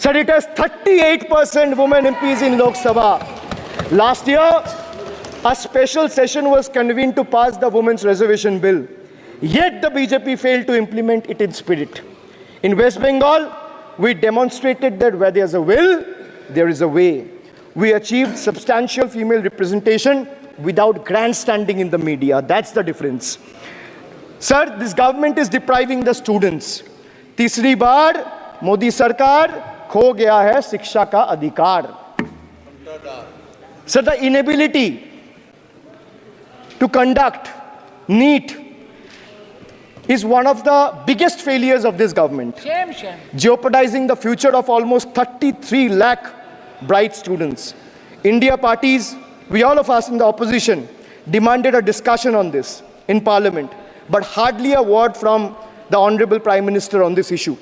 Sir, it has 38% women MPs in Lok Sabha. Last year, a special session was convened to pass the Women's Reservation Bill. Yet the BJP failed to implement it in spirit. In West Bengal, we demonstrated that where there's a will, there is a way. We achieved substantial female representation without grandstanding in the media. That's the difference. Sir, this government is depriving the students. तीसरी बार मोदी सरकार खो गया है शिक्षा का अधिकार. Sir, the inability to conduct NEET is one of the biggest failures of this government, jeopardizing the future of almost 33 lakh bright students. India parties, we all of us in the opposition, demanded a discussion on this in Parliament, but hardly a word from the Honorable Prime Minister on this issue.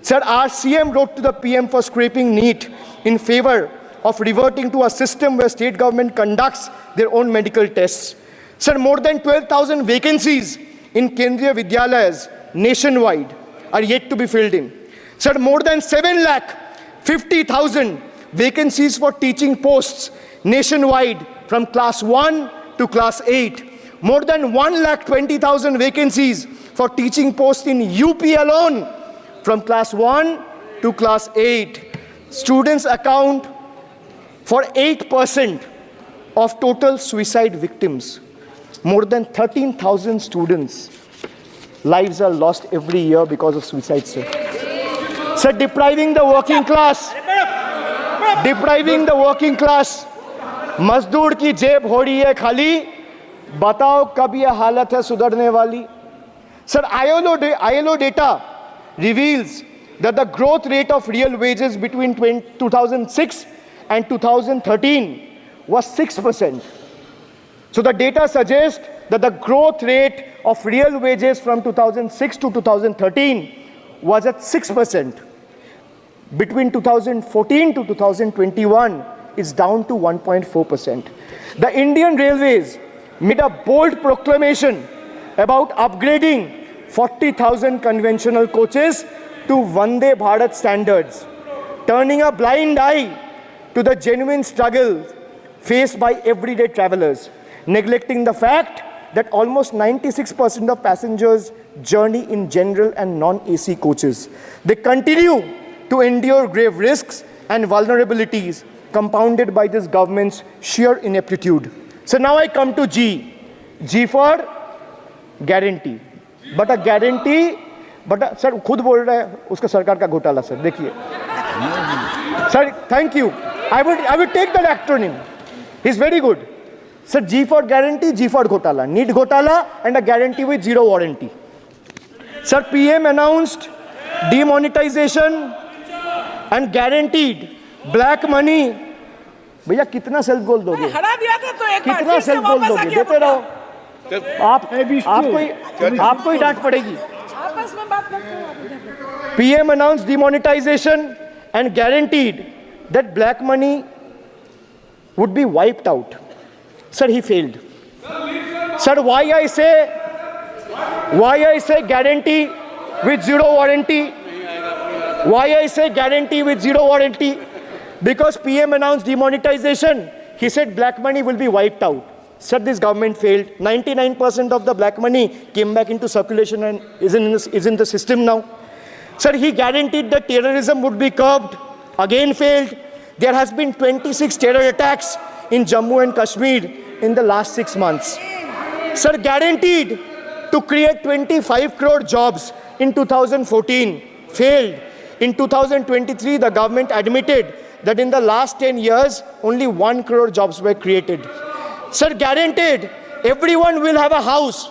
Sir, our CM wrote to the PM for scrapping NEET in favor of reverting to a system where state government conducts their own medical tests. Sir, more than 12,000 vacancies in Kendriya Vidyalayas nationwide are yet to be filled in. Sir, more than 7,50,000 vacancies for teaching posts nationwide from class 1 to class 8. More than 1,20,000 vacancies for teaching posts in UP alone from class 1 to class 8. Students account for 8% of total suicide victims. More than 13,000 students' lives are lost every year because of suicide, sir. Sir, depriving the working class, मजदूर की जेब हो रही है खाली, बताओ कब ये हालत है सुधरने वाली? Sir, ILO data reveals that the growth rate of real wages between 2006 and 2013 was 6%. So the data suggests that the growth rate of real wages from 2006 to 2013 was at 6%. Between 2014 to 2021, it's down to 1.4%. The Indian Railways made a bold proclamation about upgrading 40,000 conventional coaches to Vande Bharat standards, turning a blind eye to the genuine struggle faced by everyday travelers, neglecting the fact that almost 96% of passengers journey in general and non-AC coaches. They continue to endure grave risks and vulnerabilities compounded by this government's sheer ineptitude. So now I come to G. G for guarantee. But a guarantee, sir, खुद बोल रहा है उसका सरकार का घोटाला, sir. देखिए. Sir, thank you. I would take that acronym. He's very good. Sir, G for guarantee, G for घोटाला. NEET घोटाला and a guarantee with zero warranty. Sir, PM announced demonetization and guaranteed black money. भैया कितना self goal दोगे? हरा दिया था तो एक बार कितना सेल्फ गोल दोगे? देते रहो. आपको ही डांट पड़ेगी. आपस में बात करते हैं. PM announced demonetization and guaranteed that black money would be wiped out. Sir, he failed. Sir, why I say guarantee with zero warranty? Why I say guarantee with zero warranty? Because PM announced demonetization. He said black money will be wiped out. Sir, this government failed. 99% of the black money came back into circulation and is in the system now. Sir, he guaranteed that terrorism would be curbed. Again failed. There has been 26 terror attacks in Jammu and Kashmir in the last 6 months. Sir, guaranteed to create 25 crore jobs in 2014. Failed. In 2023, the government admitted that in the last 10 years, only 1 crore jobs were created. Sir, guaranteed everyone will have a house.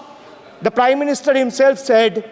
The Prime Minister himself said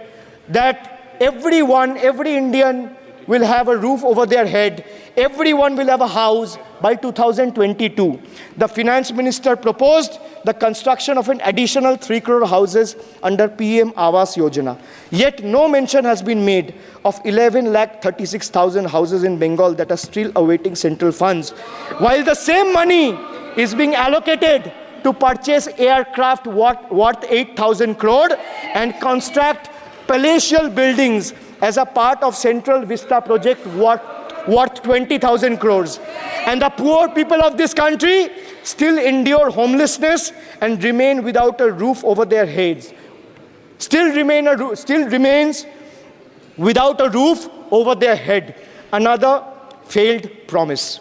that every Indian will have a roof over their head. Everyone will have a house by 2022. The Finance Minister proposed the construction of an additional 3 crore houses under PM Awas Yojana. Yet no mention has been made of 11,36,000 houses in Bengal that are still awaiting central funds, while the same money is being allocated to purchase aircraft worth 8,000 crore and construct palatial buildings as a part of Central Vista project worth worth 20,000 crores. And the poor people of this country still endure homelessness and remain without a roof over their heads. Still remains without a roof over their head. Another failed promise.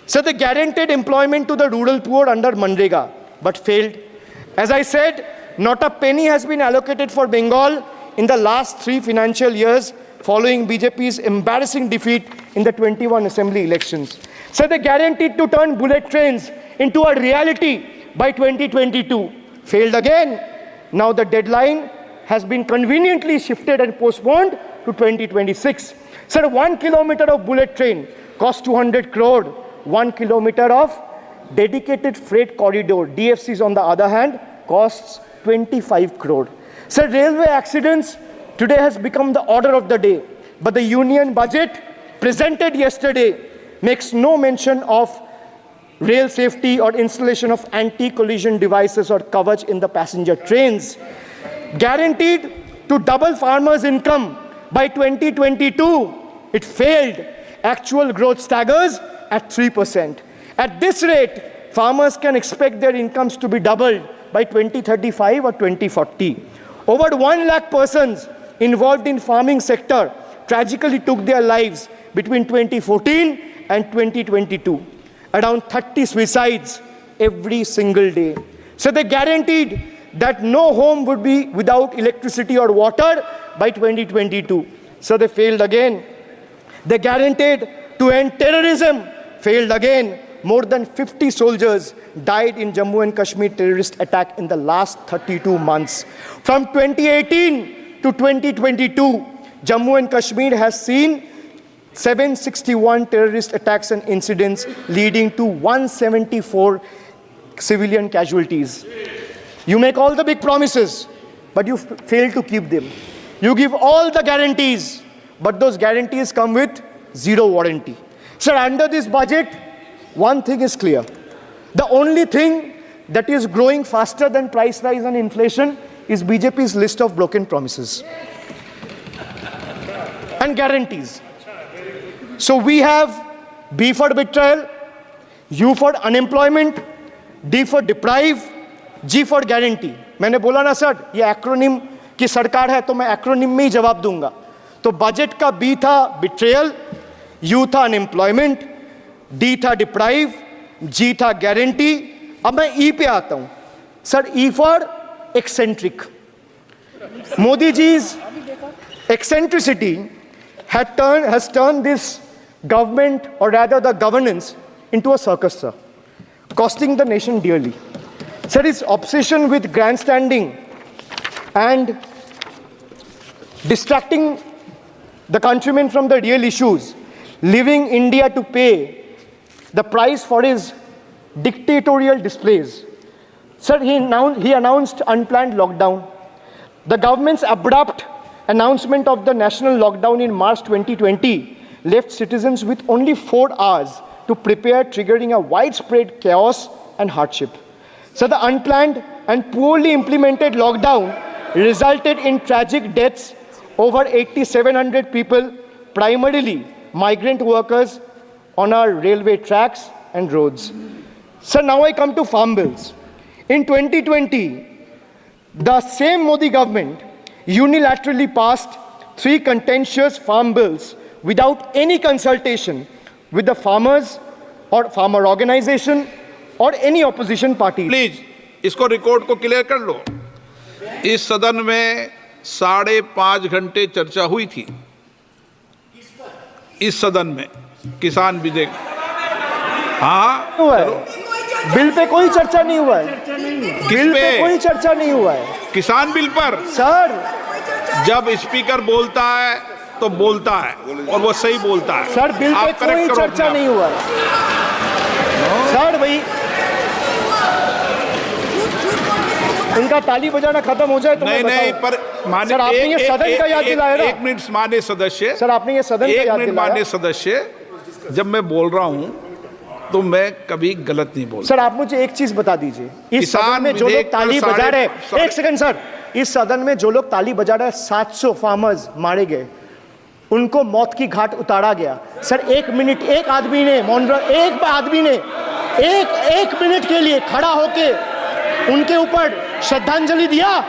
So they guaranteed employment to the rural poor under Manrega, but failed. As I said, not a penny has been allocated for Bengal in the last 3 financial years following BJP's embarrassing defeat in the 21 assembly elections. So they guaranteed to turn bullet trains into a reality by 2022. Failed again. Now the deadline has been conveniently shifted and postponed to 2026. So 1 kilometer of bullet train costs 200 crore. 1 kilometer of dedicated freight corridor, DFCs on the other hand, costs 25 crore. So railway accidents today has become the order of the day. But the union budget presented yesterday makes no mention of rail safety or installation of anti-collision devices or Kavach in the passenger trains. Guaranteed to double farmers' income by 2022. It failed. Actual growth staggers at 3%. At this rate, farmers can expect their incomes to be doubled by 2035 or 2040. Over 1 lakh persons involved in farming sector tragically took their lives between 2014 and 2022. Around 30 suicides every single day. So they guaranteed that no home would be without electricity or water by 2022. So they failed again. They guaranteed to end terrorism. Failed again. More than 50 soldiers died in Jammu and Kashmir terrorist attack in the last 32 months. From 2018 to 2022, Jammu and Kashmir has seen 761 terrorist attacks and incidents leading to 174 civilian casualties. You make all the big promises, but you fail to keep them. You give all the guarantees, but those guarantees come with zero warranty. Sir, under this budget, one thing is clear. The only thing that is growing faster than price rise and inflation is BJP's list of broken promises and guarantees. So we have B for betrayal, U for unemployment, D for deprive, G for guarantee. मैंने बोला ना sir, ये acronym की सरकार है तो मैं acronym में ही जवाब दूंगा. तो बजट का B था betrayal, U था unemployment, D था deprive, G था guarantee. अब मैं E पे आता हूं. Sir, E for eccentric. Modi ji's eccentricity has turned this government, or rather the governance, into a circus, sir, costing the nation dearly. Sir, his obsession with grandstanding and distracting the countrymen from the real issues, leaving India to pay the price for his dictatorial displays. Sir, he announced unplanned lockdown. The government's abrupt announcement of the national lockdown in March 2020 left citizens with only 4 hours to prepare, triggering a widespread chaos and hardship. So the unplanned and poorly implemented lockdown resulted in tragic deaths. Over 8,700 people, primarily migrant workers, on our railway tracks and roads. So now I come to farm bills. In 2020, the same Modi government unilaterally passed 3 contentious farm bills without any consultation with the farmers or farmer organization or any opposition party. Please इसको record को clear कर लो. इस सदन में 5.5 घंटे चर्चा हुई थी. इस सदन में किसान विधेयक. हाँ, हुआ है. बिल पे कोई चर्चा नहीं हुआ है. बिल पे कोई चर्चा नहीं हुआ है. किसान बिल पर सर, जब स्पीकर बोलता है तो बोलता है और वो सही बोलता है. सर, बिल पे आप कोई correct करो चर्चा अपने नहीं हुआ है. सर भाई, इनका ताली बजाना खत्म हो जाए तो नहीं मैं नहीं, बताऊं. पर माने सर, आपने ये सदन का याद दिलाया ना. 1 मिनट माने सदस्य. सर, आपने ये सदन का 1 याद मिनट दिलाया. माने सदस्य. जब मैं बोल रहा हूं तो मैं कभी गलत नहीं बोलता. सर, आप मुझे एक चीज बता दीजिए. इस किसान सदन में जो विधेयक लोग ताली पर बजा रहे हैं, साढ़े- एक सेकंड सर, इस सदन में जो लोग ताली बजा रहे हैं, 700 फार्मर्स मारे गए. उनको मौत की घाट उतारा गया। सर 1 मिनट एक आदमी ने एक मिनट के लिए खड़ा होके उनके ऊपर श्रद्धांजलि दिया,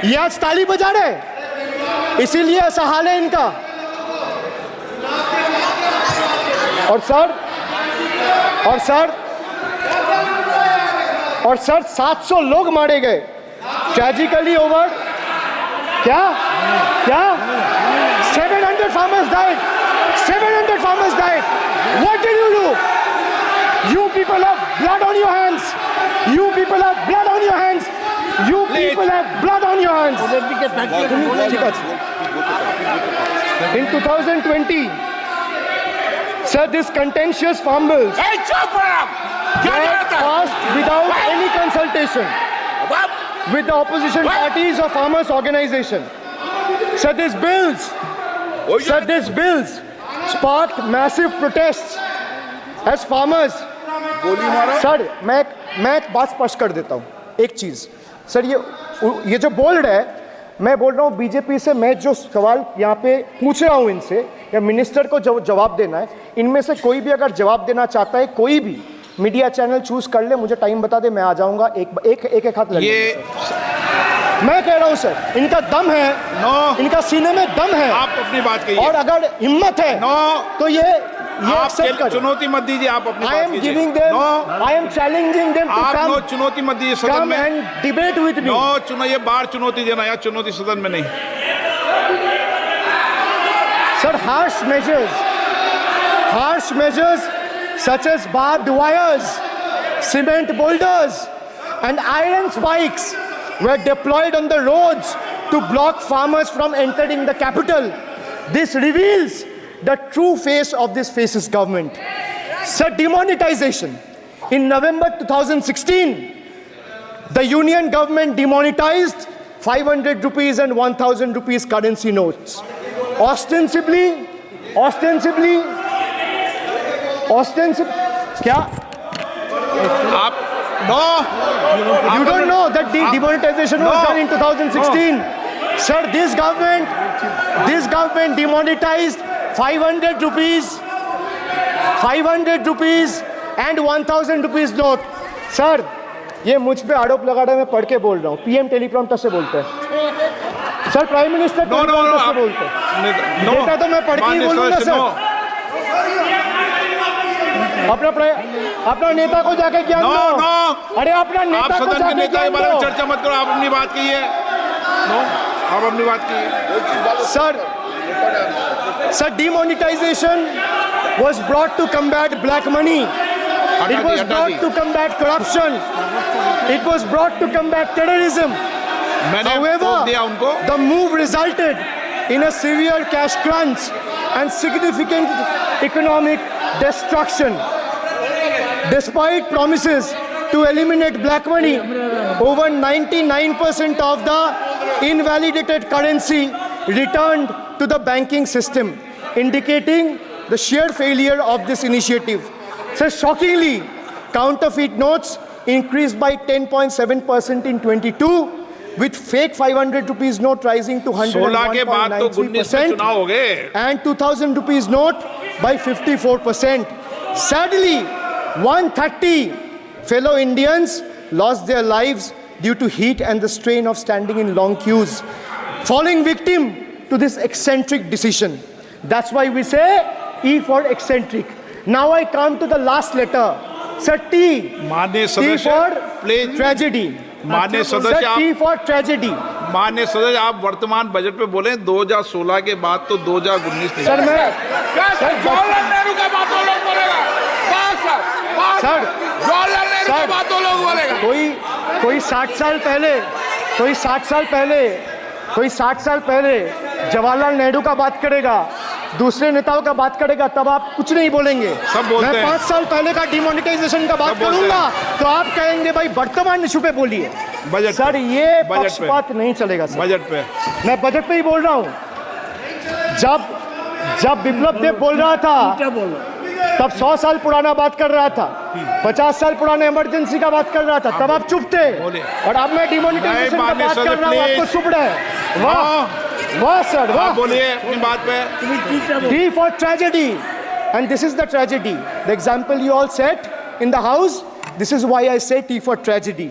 ये आज ताली बजा रहे, इसीलिए ऐसा हाल है इनका। और सर 700 लोग मारे गए, ट्रेजिकली ओवर क्या 700 farmers died. 700 farmers died. What did you do? You people have blood on your hands. You people have blood on your hands. You people have blood on your hands. In 2020, sir, this contentious farm bills were passed without any consultation with the opposition parties or farmers' organization. Sir, these bills sparked massive protests as farmers. Sir मैं एक बात स्पष्ट कर देता हूँ, एक चीज़ sir, ये जो बोल रहा है, मैं बोल रहा हूँ बीजेपी से, मैं जो सवाल यहाँ पे पूछ रहा हूँ इनसे, या मिनिस्टर को जवाब देना है, इनमें से कोई भी अगर जवाब देना चाहता है, कोई भी मीडिया चैनल चूज कर ले, मुझे टाइम बता दे, मैं आ जाऊंगा, एक हाथ लगे। मैं कह रहा हूं सर, इनका दम है, इनका सीने में दम है, आप अपनी बात कहिए, और अगर हिम्मत है तो ये एक्सेप्ट कर, चुनौती मत दीजिए, आप अपनी बात कीजिए। I am challenging them to come, चुनौती मत दीजिए सदन में, and debate with me. ये बार चुनौती देना, या चुनौती सदन में नहीं। Sir, harsh measures such as barbed wires, cement boulders, and iron spikes were deployed on the roads to block farmers from entering the capital. This reveals the true face of this fascist government. Sir, demonetization. In November 2016, the union government demonetized 500 rupees and 1000 rupees currency notes. Ostensibly, क्या? आप You don't know that the demonetization was done in 2016. Sir, this government demonetized 500 rupees and 1000 rupees note. Sir, ये मुझ पे आरोप लगा रहा है, मैं पढ़ के बोल रहा हूँ, पीएम टेलीप्रॉम्प्टर से बोलते हैं। सर, प्राइम मिनिस्टर टेलीप्रॉम्प्टर से बोलते हैं। बेटा तो मैं पढ़ के ही बोलूँगा सर। अपना नेता को जाके ज्ञान दो। अरे अपना नेता को जाके ज्ञान दो। चर्चा मत करो, आप अपनी बात कीजिए। आप अपनी बात कीजिए। Sir, demonetization was brought to combat black money. It was brought to combat corruption. It was brought to combat terrorism. However, the move resulted in a severe cash crunch and significant economic destruction. Despite promises to eliminate black money, over 99% of the invalidated currency returned to the banking system, indicating the sheer failure of this initiative. So shockingly, counterfeit notes increased by 10.7% in 22, with fake 500 rupees note rising to 101.93% and 2000 rupees note by 54%. Sadly, 130 fellow Indians lost their lives due to heat and the strain of standing in long queues, falling victim to this eccentric decision. That's why we say E for eccentric. Now I come to the last letter. Sir, T. T for tragedy. माननीय सदस्य, T for tragedy. माननीय सदस्य, आप वर्तमान budget पे बोले 2016 के बाद तो 2019 सर मैं जवाहरलाल नेहरू का बात लोग बोलेगा। जवाहरलाल नेहरू का बात लोग बोलेगा। कोई 60 साल पहले जवाहरलाल नेहरू का बात करेगा, दूसरे नेताओं का बात करेगा, तब आप कुछ नहीं बोलेंगे। सब बोलते हैं। मैं 5 साल पहले का डिमोनेटाइजेशन का बात करूंगा तो आप कहेंगे भाई वर्तमान इशू पे बोलिए। सर, ये पक्षपात नहीं चलेगा सर। बजट पे मैं बजट पे ही बोल रहा हूँ। जब बिप्लब देव बोल रहा था तब 100 साल पुराना बात कर रहा था, 50 साल पुराने इमरजेंसी का बात कर रहा था, तब आप चुप थे। और अब मैं डिमोनेटाइजेशन का बात कर रहा हूँ, आपको चुप रहे। वाह। वाह सर, आप वाह. बोलिए अपनी बात पे। T for tragedy. And this is the tragedy. The example you all set in the house, this is why I say T for tragedy.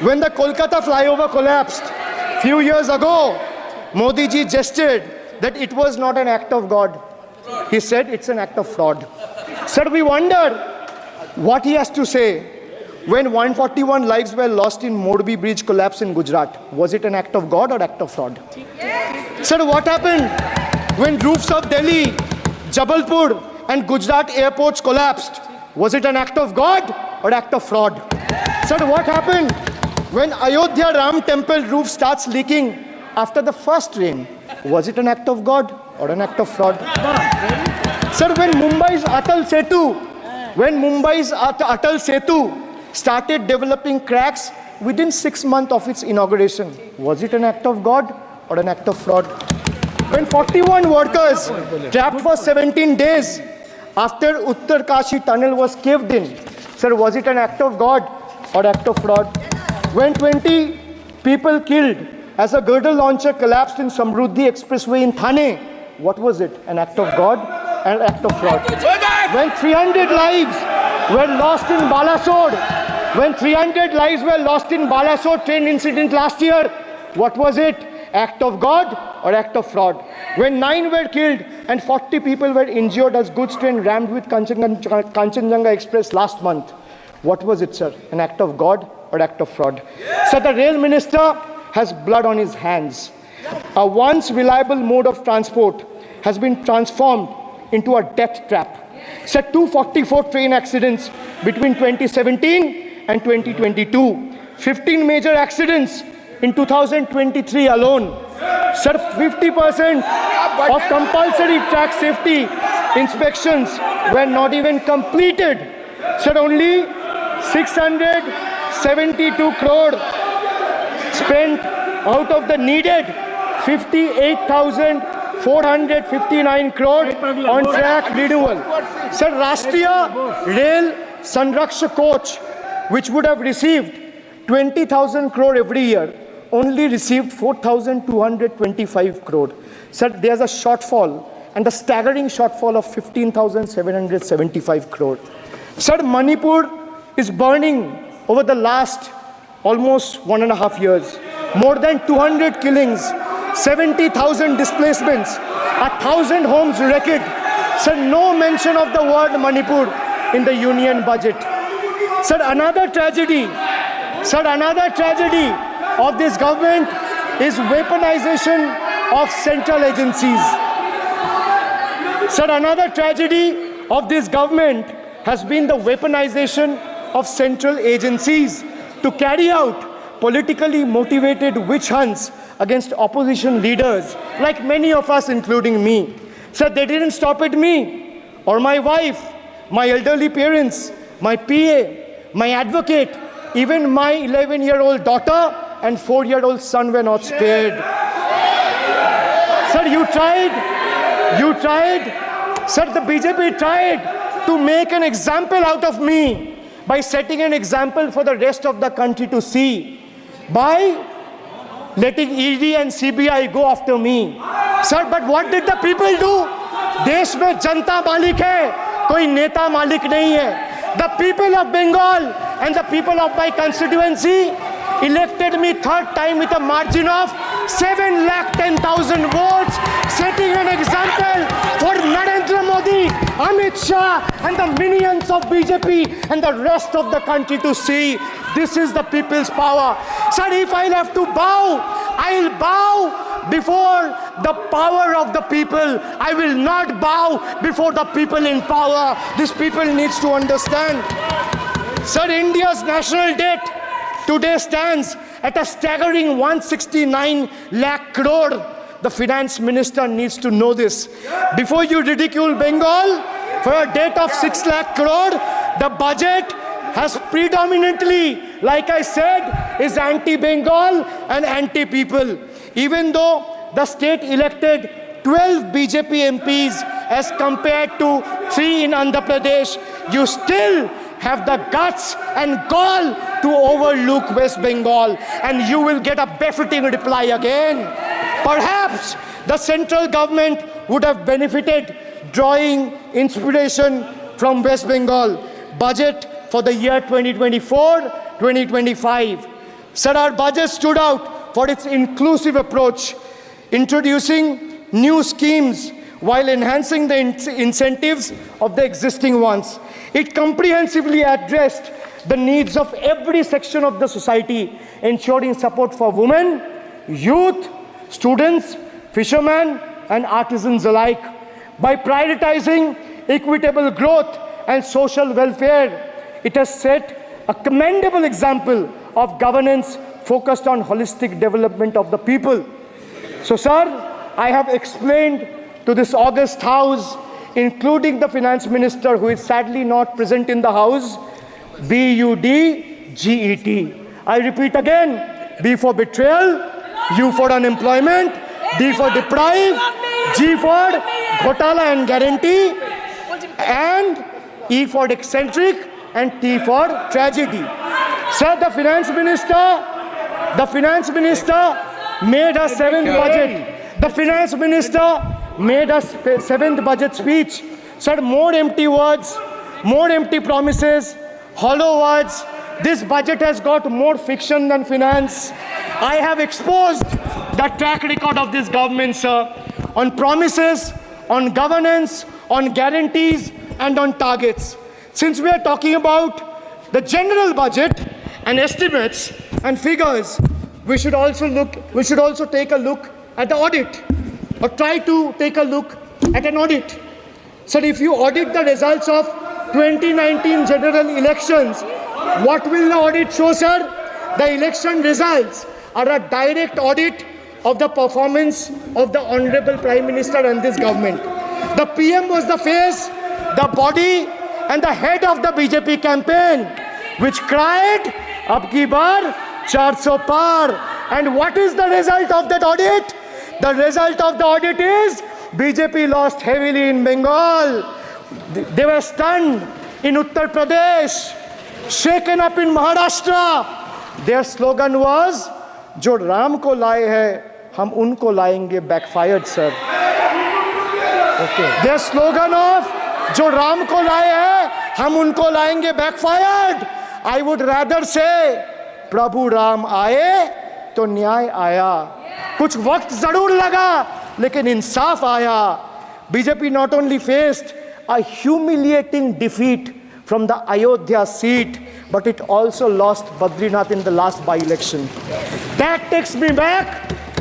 When the Kolkata flyover collapsed few years ago, Modi ji gestured that it was not an act of God. He said it's an act of fraud. Sir, we wonder what he has to say when 141 lives were lost in Morbi Bridge collapse in Gujarat. Was it an act of God or act of fraud? Sir, what happened when roofs of Delhi, Jabalpur and Gujarat airports collapsed? Was it an act of God or act of fraud? Sir, what happened when Ayodhya Ram temple roof starts leaking after the first rain? Was it an act of God or an act of fraud? Sir, when Mumbai's Atal Setu started developing cracks within 6 months of its inauguration, was it an act of God or an act of fraud? When 41 workers trapped for 17 days after Uttar Kashi tunnel was caved in, sir, was it an act of God or act of fraud? When 20 people killed as a girdle launcher collapsed in Samruddhi Expressway in Thane, what was it? An act of God and an act of fraud? When 300 lives were lost in Balasore train incident last year, what was it? Act of God or act of fraud? When 9 were killed and 40 people were injured as goods train rammed with Kanchenjunga Express last month, what was it, sir? An act of God or act of fraud? So the rail minister has blood on his hands. A once reliable mode of transport has been transformed into a death trap. So 244 train accidents between 2017 and 2022. 15 major accidents in 2023 alone. Sir, 50% of compulsory track safety inspections were not even completed. Sir, only 672 crore spent out of the needed 58,459 crore on track renewal. Sir, Rashtriya Rail Sanraksha coach, which would have received 20,000 crore every year, only received 4,225 crore. Sir, there's a shortfall, and a staggering shortfall of 15,775 crore. Sir, Manipur is burning over the last almost 1.5 years. More than 200 killings, 70,000 displacements, 1,000 homes wrecked. Sir, no mention of the word Manipur in the union budget. Sir, another tragedy of this government is weaponization of central agencies. Sir, another tragedy of this government has been the weaponization of central agencies to carry out politically motivated witch hunts against opposition leaders, like many of us, including me. Sir, they didn't stop at me or my wife, my elderly parents, my PA, my advocate, even my 11-year-old daughter and 4-year-old son were not spared. Sir, you tried. Sir, the BJP tried to make an example out of me by setting an example for the rest of the country to see, by letting ED and CBI go after me. Sir, but what did the people do? देश में जनता मालिक है, कोई नेता मालिक नहीं है. The people of Bengal and the people of my constituency elected me third time with a margin of 710,000 votes, setting an example for Narendra Modi, Amit Shah and the minions of BJP and the rest of the country to see. This is the people's power. Sir, if I'll have to bow, I'll bow before the power of the people. I will not bow before the people in power. These people needs to understand. Sir, India's national debt today stands at a staggering 169 lakh crore. The finance minister needs to know this. Before you ridicule Bengal for a debt of 6 lakh crore, the budget has predominantly, like I said, is anti-Bengal and anti-people. Even though the state elected 12 BJP MPs as compared to 3 in Andhra Pradesh, you still have the guts and gall to overlook West Bengal, and you will get a befitting reply again. Perhaps the central government would have benefited drawing inspiration from West Bengal budget for the year 2024-2025. Sir, our budget stood out for its inclusive approach, introducing new schemes while enhancing the incentives of the existing ones. It comprehensively addressed the needs of every section of the society, ensuring support for women, youth, students, fishermen, and artisans alike. By prioritizing equitable growth and social welfare, it has set a commendable example of governance focused on holistic development of the people. So, sir, I have explained to this august house, including the finance minister, who is sadly not present in the house, BUDGET. I repeat again, B for betrayal, U for unemployment, D for deprive, G for ghotala and guarantee, and E for eccentric, and T for tragedy. Sir, the finance minister made a seventh budget. The finance minister made a seventh budget speech. Sir, more empty words, more empty promises, hollow words. This budget has got more fiction than finance. I have exposed the track record of this government, sir, on promises, on governance, on guarantees, and on targets. Since we are talking about the general budget and estimates and figures, we should also take a look at the audit, or try to take a look at an audit. So if you audit the results of 2019 general elections, what will the audit show, sir? The election results are a direct audit of the performance of the Honorable Prime Minister and this government. The PM was the face, the body, and the head of the BJP campaign, which cried, "Ab ki baar 400 par." And what is the result of that audit? The result of the audit is BJP lost heavily in Bengal. They were stunned in Uttar Pradesh, shaken up in Maharashtra. Their slogan was, "Jo Ram ko laaye hai, hum unko laayenge," backfired, sir. Okay. Their slogan of "Jo Ram ko laaye hai, hum unko laayenge," backfired. I would rather say, "Prabhu Ram aaye, to न्याय आया." कुछ वक्त जरूर लगा, लेकिन इंसाफ आया. BJP not only faced a humiliating defeat from the Ayodhya seat, but it also lost Badrinath in the last by-election. That takes me back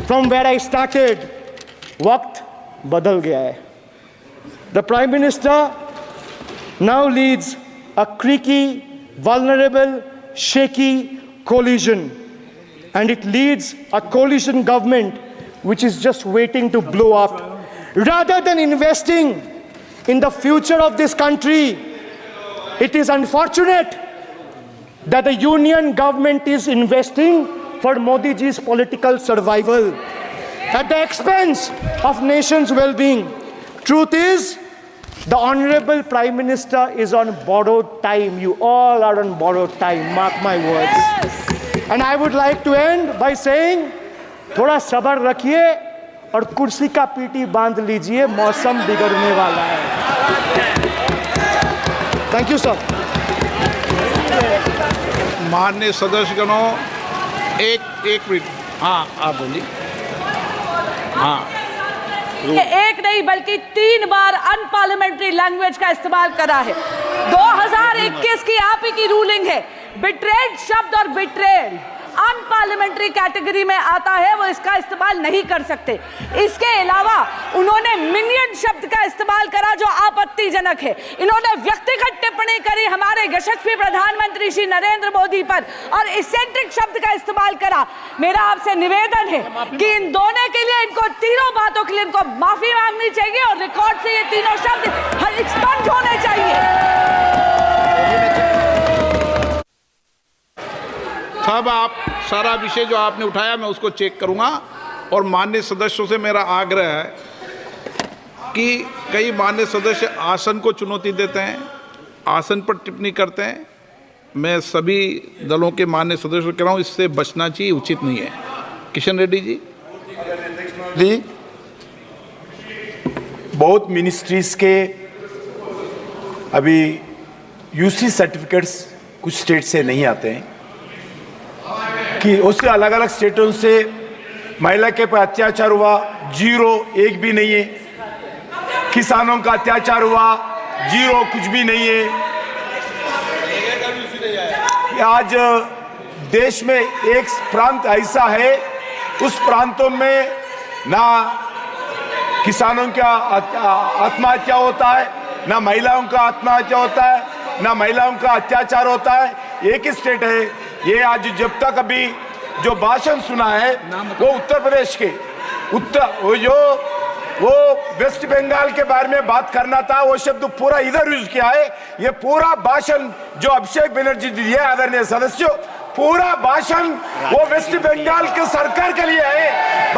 from where I started. Waqt badal gaya hai. The Prime Minister now leads a creaky, vulnerable, shaky coalition. And it leads a coalition government which is just waiting to blow up. Rather than investing in the future of this country, it is unfortunate that the union government is investing for Modi ji's political survival at the expense of nation's well-being. Truth is, the Honorable Prime Minister is on borrowed time. You all are on borrowed time, mark my words. And I would like to end by saying, थोड़ा सब्र रखिए और कुर्सी का PT बांध लीजिए, मौसम बिगड़ने वाला है. Thank you, sir. माननीय सदस्यगणों, एक मिनट. हाँ, आप बोलिए. हाँ. एक नहीं बल्कि 3 बार अनपार्लियामेंट्री लैंग्वेज का इस्तेमाल करा है. 2021 की आप ही की रूलिंग है. बिट्रेड शब्द और बिट्रेड अनपार्लियामेंट्री कैटेगरी में आता है, वो इसका इस्तेमाल नहीं कर सकते. इसके अलावा उन्होंने मिनियन शब्द का इस्तेमाल करा जो आपत्तिजनक है. इन्होंने व्यक्तिगत टिप्पणी करी हमारे यशस्वी प्रधानमंत्री श्री नरेंद्र मोदी पर और इसेंट्रिक शब्द का इस्तेमाल करा. मेरा आपसे निवेदन है कि इन दोनों के लिए, इनको तीनों बातों के लिए इनको माफी मांगनी चाहिए और रिकॉर्ड से ये तीनों शब्द एक्सपंज होने चाहिए. सब आप सारा विषय जो आपने उठाया मैं उसको चेक करूंगा. और माननीय सदस्यों से मेरा आग्रह है कि कई माननीय सदस्य आसन को चुनौती देते हैं, आसन पर टिप्पणी करते हैं. मैं सभी दलों के माननीय सदस्यों को कह रहा हूँ, इससे बचना चाहिए, उचित नहीं है. किशन रेड्डी जी. जी, बहुत मिनिस्ट्रीज के अभी यूसी सर्टिफिकेट्स कुछ स्टेट से नहीं आते हैं कि उससे अलग अलग स्टेटों से महिला के पर अत्याचार हुआ, 0 एक भी नहीं है। किसानों का अत्याचार हुआ, 0 कुछ भी नहीं है। आज देश में एक प्रांत ऐसा है, उस प्रांतों में ना किसानों का आत्महत्या होता है, ना महिलाओं का आत्महत्या होता है, ना महिलाओं का अत्याचार होता है। एक ही स्टेट है ये। आज जब तक अभी जो भाषण सुना है वो उत्तर प्रदेश के वो वेस्ट बंगाल के बारे में बात करना था, वो शब्द पूरा इधर यूज किया है। ये पूरा भाषण जो अभिषेक बनर्जी दिए आदरणीय सदस्यों, पूरा भाषण वो वेस्ट बंगाल के सरकार के लिए है।